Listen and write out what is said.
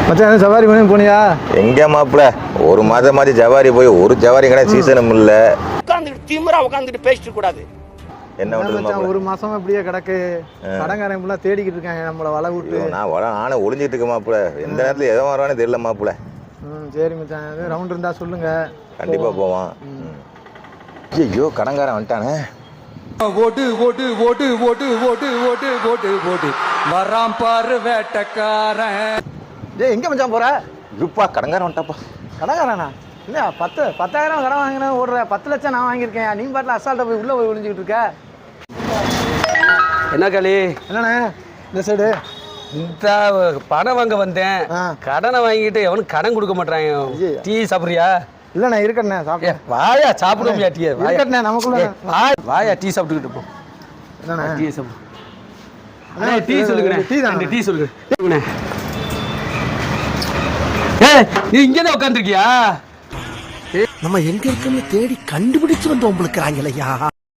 மச்சான் சவாரி பண்ணி போனியா? எங்க மாப்பிள ஒரு மாதம் மாதிரி ஜவாரி போய் ஒரு ஜவாரி கடை சீசனும் இல்ல. உட்காந்துட்டு திமிரா உட்காந்துட்டு பேசிட்டு கூடாது. என்ன பண்றது மச்சான், ஒரு மாசமா இப்படியே கிடக்கு. கடங்காரன் ஃபுல்லா தேடிக்கிட்டு இருக்காங்க நம்மள வலை விட்டு. நானே ஒளிஞ்சிட்டு இருக்க மாப்பிள. எந்த நேரத்துல எதோ வரானே தெரியல மாப்பிள. சரி மச்சான், ரவுண்ட் இருந்தா சொல்லுங்க. கண்டிப்பா போவான். ஐயோ கடங்காரன் வந்துட்டானே. ஓட்டு ஓட்டு ஓட்டு ஓட்டு ஓட்டு ஓட்டு ஓட்டு ஓட்டு வரான் பாரு வேட்டக்காரன். டேய் எங்க மச்சான் போற? இருப்பா கடங்காரன் வந்துட்டாப்பா. கடங்காரனா? இல்ல 10,000 கடன் வாங்கினேன் ஓடுற. 10 லட்சம் நான் வாங்கியிருக்கேன். நீ பாட்டில் அசால்ட்டா போய் உள்ள போய் ஒளிஞ்சுக்கிட்டு இருக்க. என்ன களி? என்னண்ணே இந்த சைடு? இந்த பணம் வாங்க வந்தேன். கடனை வாங்கிட்டு எவனும் கடன் கொடுக்க மாட்டாங்க. டீ சாப்பிட்றியா? இல்லண்ணே இருக்கண்ணே சாப்பிட்டேன். வாயா சாப்பிடுவோம்யா டீ. இருக்கண்ணே நமக்குள்ள. வாயா டீ சாப்பிட்டுக்கிட்டு போ. என்னண்ணே டீ சாப்பிடு. டீ சொல்லுங்க. டீ தான். டீ சொல்லுங்க. நீ இங்கே தான் உட்காந்துருக்கியா? நம்ம எங்க இருக்கோம்னு தேடி கண்டுபிடிச்சு வந்து உங்களுக்கு